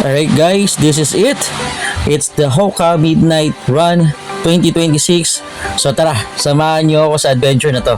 Alright guys, this is it. It's the Hoka Midnight Run 2026. So tara, samahan nyo ako sa adventure na to.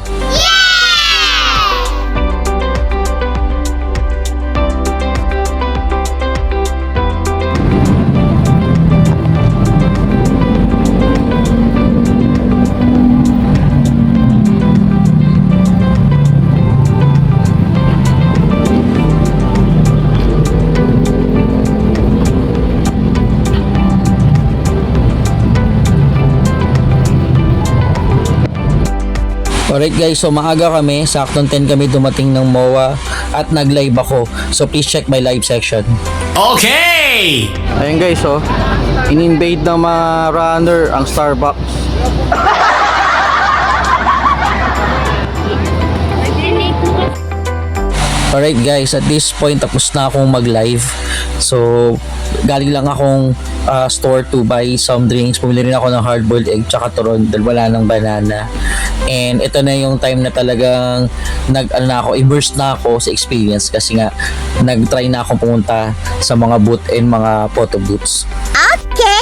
Alright guys, so maaga kami, saktong 10 kami dumating ng MOA at nag-live ako. So please check my live section. Okay! Ayun guys, so in-invade ng mga runner ang Starbucks. Alright guys, at this point tapos na akong mag-live. So galing lang akong store to buy some drinks. Pumili rin ako ng hard-boiled egg tsaka turon dahil wala ng banana. And ito na yung time na talagang immersed na ako sa experience kasi nga nag-try na akong pumunta sa mga booth and mga photo booths. Okay!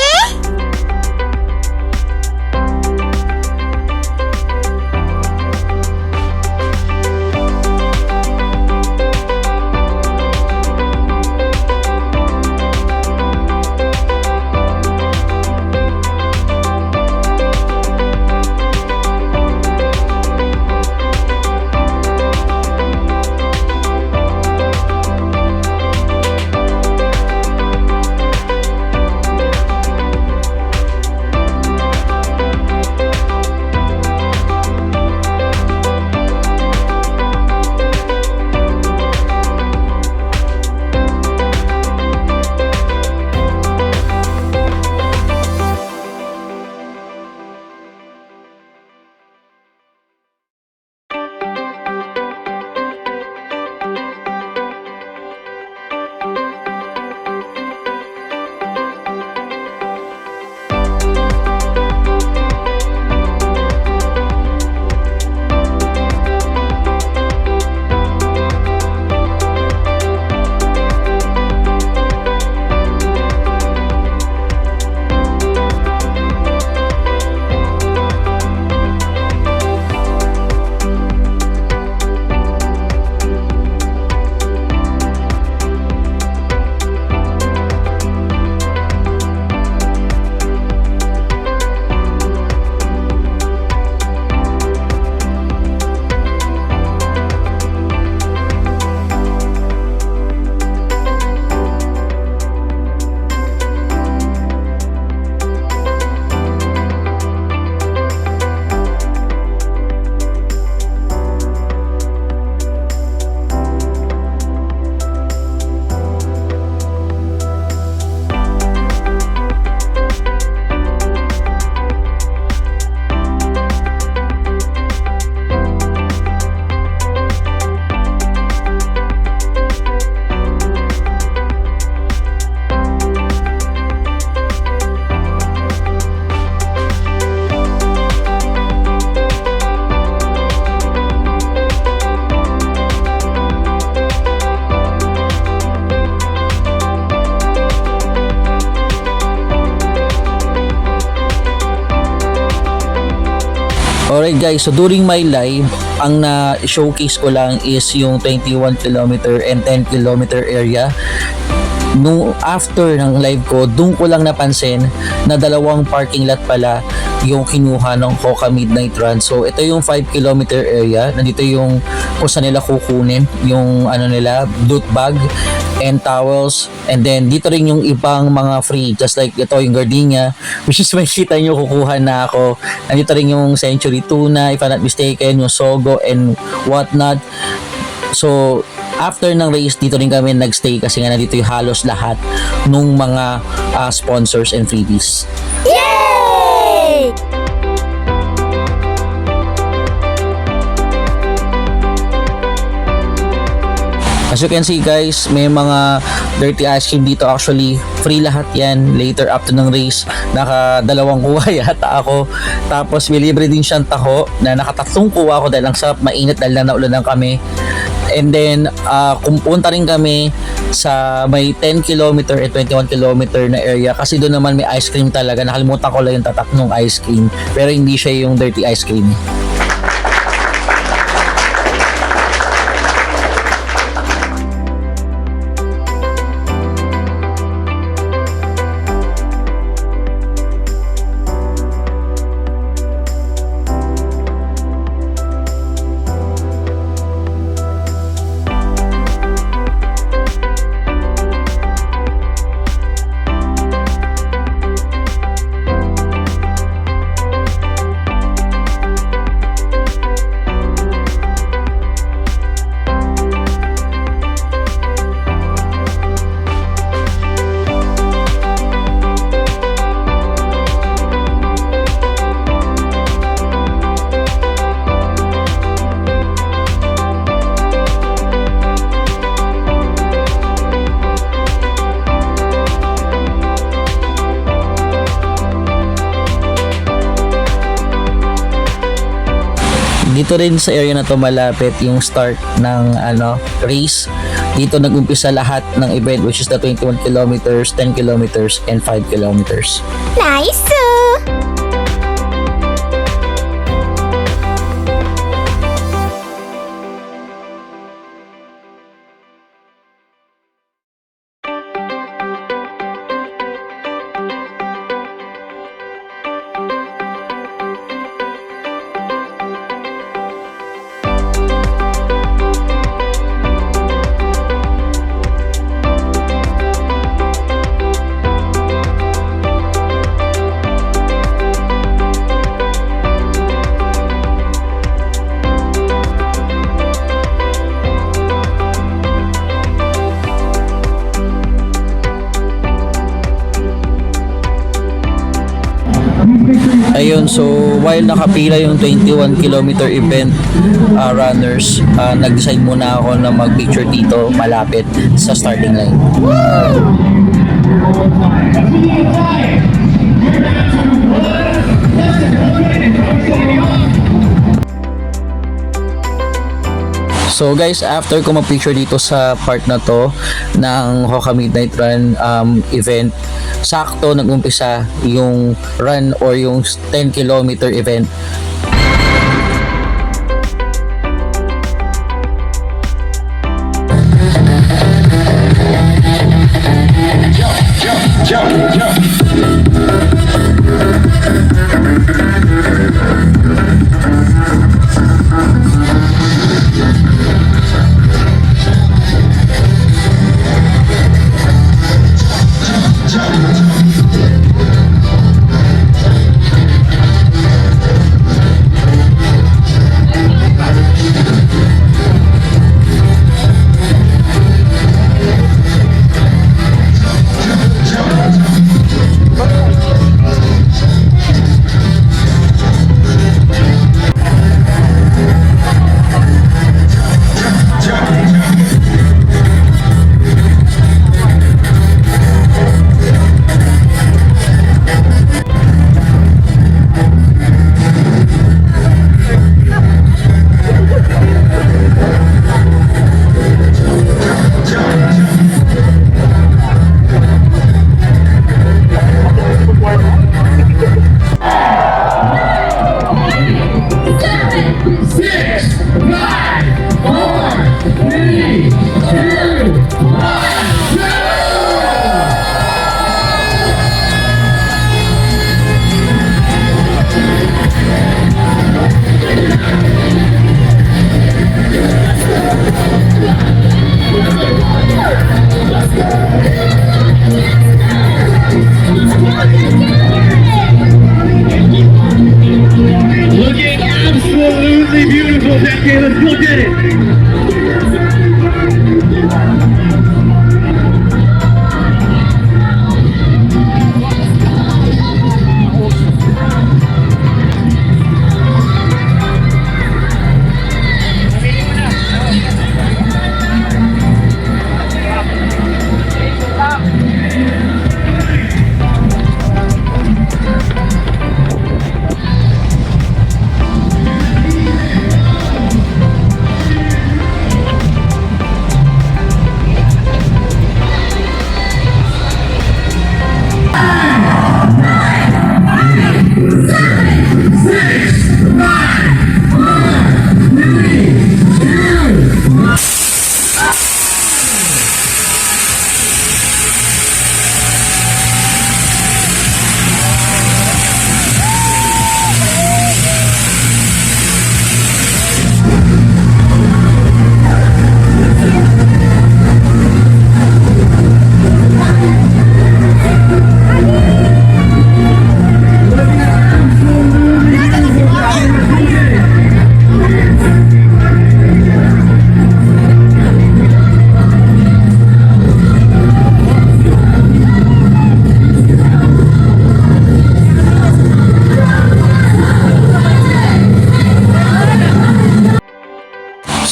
Alright guys, so during my live, ang na-showcase ko lang is yung 21 km and 10 km area. Nung after ng live ko, doon ko lang napansin na dalawang parking lot pala yung kinuha ng Hoka Midnight Run. So ito yung 5 km area, nandito yung kung saan nila kukunin yung loot bag and towels, and then dito rin yung ibang mga free, just like ito yung gardenia, which is makikita nyo kukuha na ako. Nandito rin yung Century Tuna, if I'm not mistaken, yung Sogo and whatnot. So after ng race, dito rin kami nagstay kasi nga nandito yung halos lahat nung mga sponsors and freebies. Yay! As you can see guys, may mga dirty ice cream dito. Actually, free lahat yan. Later after ng race, naka-2 kuha yata ako. Tapos may libre din siyang taho na naka-3 kuha ako dahil ang sarap, mainit dahil na naulan kami. And then, kung punta rin kami sa may 10 kilometer at 21 kilometer na area kasi doon naman may ice cream talaga. Nakalimutan ko lang yung tatak ng ice cream pero hindi siya yung dirty ice cream. Dito rin sa area na to malapit yung start ng race. Dito nag-umpisa lahat ng event which is the 21 kilometers, 10 kilometers, and 5 kilometers. Nice! Ayun, so while nakapila yung 21 kilometer event runners, nag-decide muna ako na mag-picture dito malapit sa starting line. So guys, after ko mag-picture dito sa part na to ng Hoka Midnight Run event, sakto nag-umpisa yung run or yung 10 kilometer event.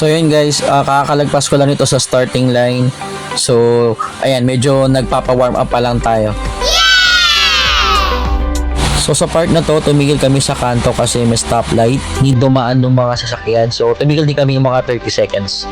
So yun guys, kakalagpas ko lang ito sa starting line. So ayan, medyo nagpapa-warm up pa lang tayo. So sa part na to, tumigil kami sa kanto kasi may stoplight. Hindi dumaan ng mga sasakyan. So tumigil din kami mga 30 seconds.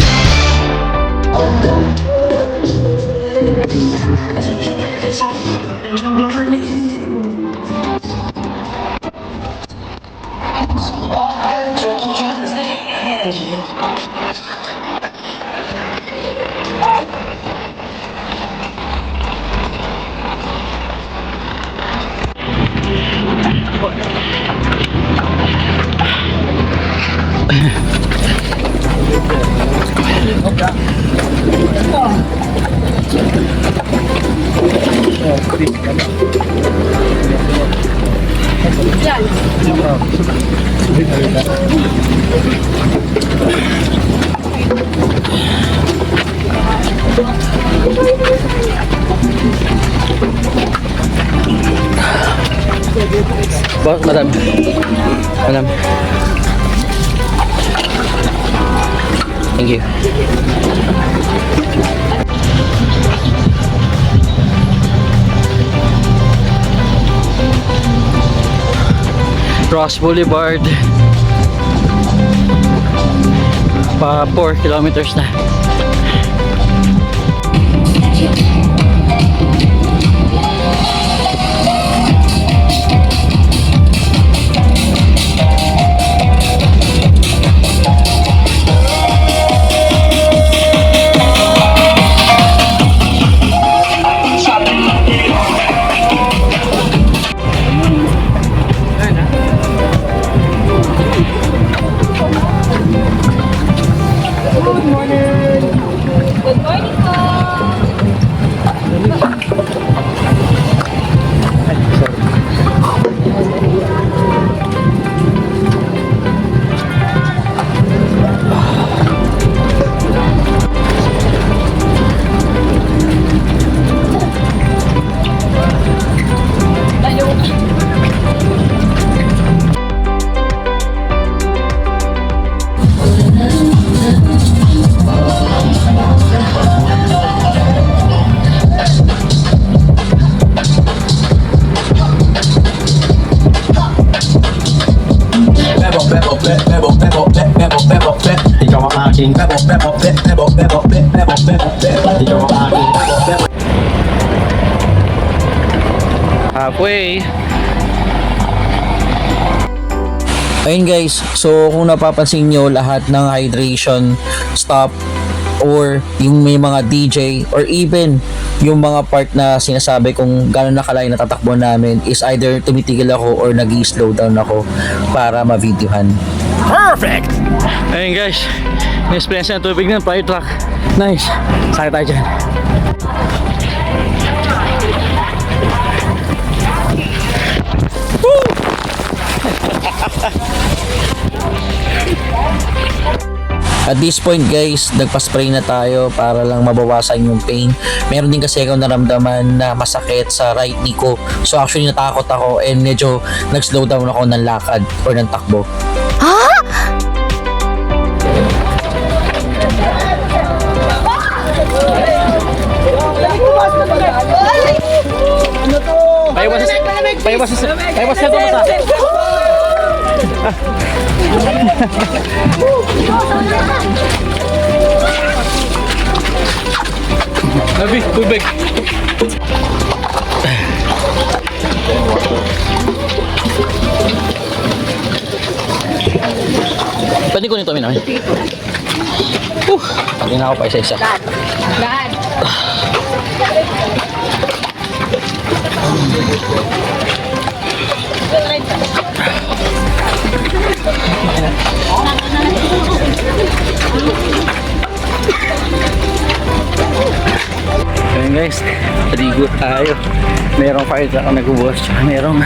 Boss, madam. Madam. Thank you. Ross Boulevard. Pa 4 kilometers na. Ikaw ang aking ikaw ang aking Halfway. Ayun guys, so kung napapansin nyo, lahat ng hydration stop or yung may mga DJ or even yung mga part na sinasabi kung gano'n nakalayo na tatakbo namin is either tumitigil ako or nag-slow down ako para ma-videohan. Perfect! Ayun guys, na-experience na tubig ng fire truck. Nice. Sakit tayo dyan. At this point guys, nagpa-spray na tayo para lang mabawasan yung pain. Meron din kasi akong naramdaman na masakit sa right knee ko. So actually natakot ako and medyo nag-slow down ako ng lakad or ng takbo. Paiwas na to mata. Nabi, tubig. Pwede ko nito namin. Pwede na ako pa isa-isa. Ayun guys, paligo tayo. Merong fire truck na nag-wash, tsaka merong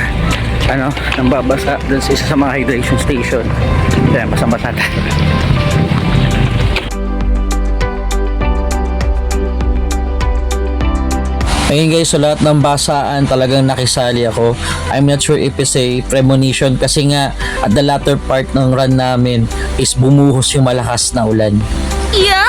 nang babasa dun sa isa sa mga hydration station. Kaya basang-basa tayo. Ayun guys, so lahat ng basaan talagang nakisali ako. I'm not sure if it's a premonition kasi nga at the latter part ng run namin is bumuhos yung malakas na ulan. Yeah!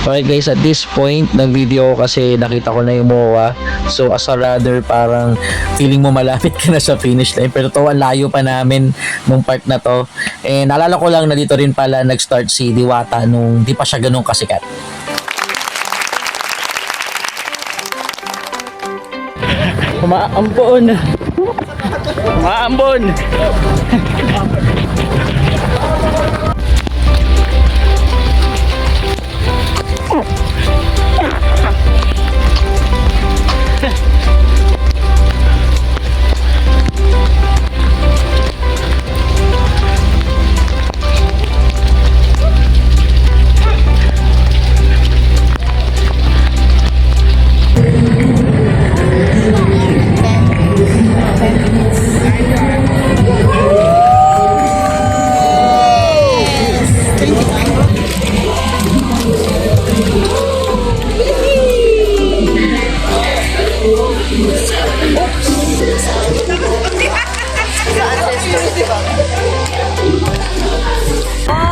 Alright guys, at this point ng video ko kasi nakita ko na yung MOA. So as a rather parang feeling mo malapit ka na sa finish line. Pero to, ang layo pa namin nung part na to. And naalala ko lang na dito rin pala nag-start si Diwata nung di pa siya ganun kasikat. Umaambon! Umaambon!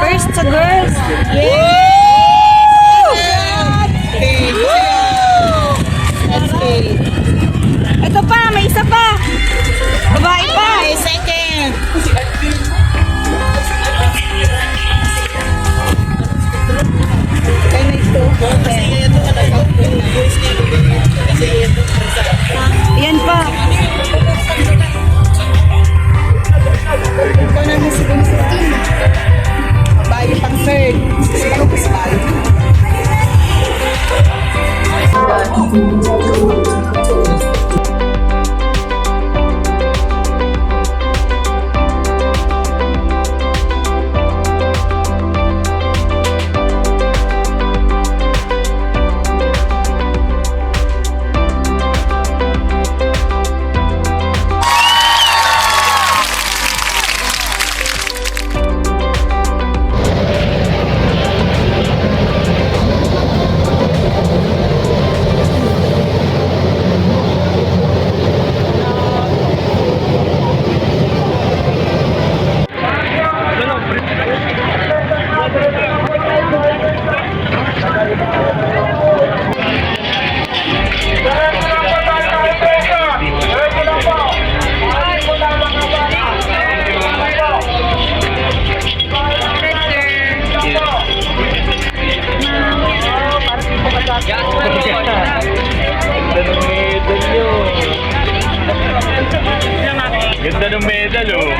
First sa girls. Ito pa, may isa pa. Babae pa. Second. Yan pa. Ikaw na si Constantine. Babae pang third. Siguro pa sa Ganda ng medal, oh.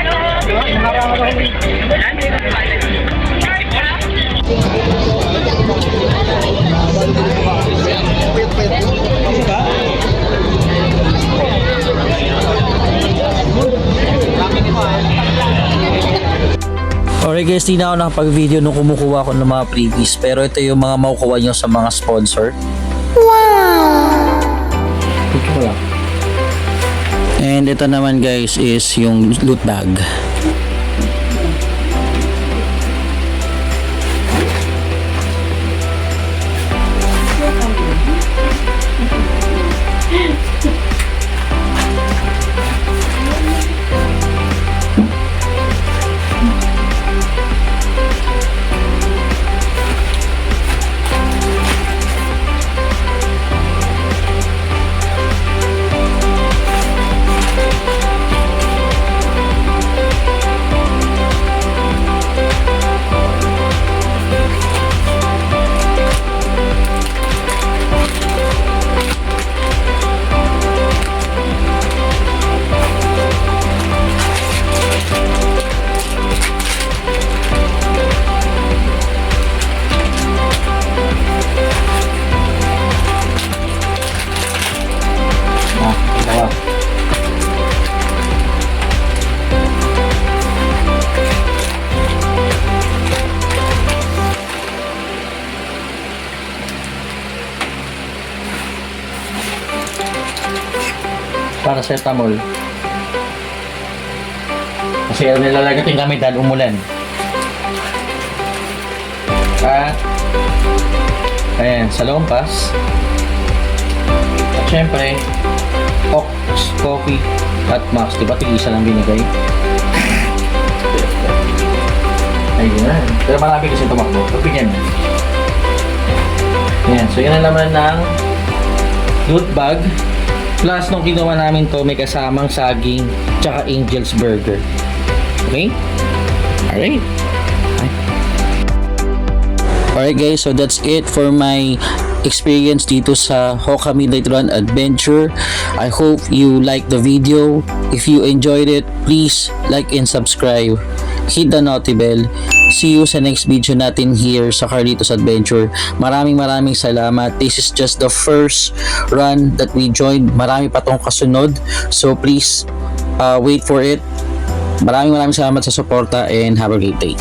Alright guys, di na ako nakapag-video nung kumukuha ko ng mga freebies. Pero ito yung mga makukuha nyo sa mga sponsor. And ito naman guys is yung loot bag. paracetamol. Kasi nilalagatin kami dahil umulan. At ayan, sa lompas. At syempre, Ox, coffee, at Max. Diba tig-isa lang binigay? Ayan. Pero marami kasi tumakbo. Pagpigyan mo. Ayan. So yun ang laman ng loot bag. Plus, nung kinuha namin to, may kasamang saging tsaka Angel's Burger. Okay? Alright. Alright guys, so that's it for my experience dito sa Hoka Midnight Run Adventure. I hope you like the video. If you enjoyed it, please like and subscribe. Hit the noti bell. See you sa next video natin here sa Carlitos Adventure. Maraming salamat. This is just the first run that we joined. Marami pa tong kasunod. So please wait for it. Maraming salamat sa suporta and have a great day.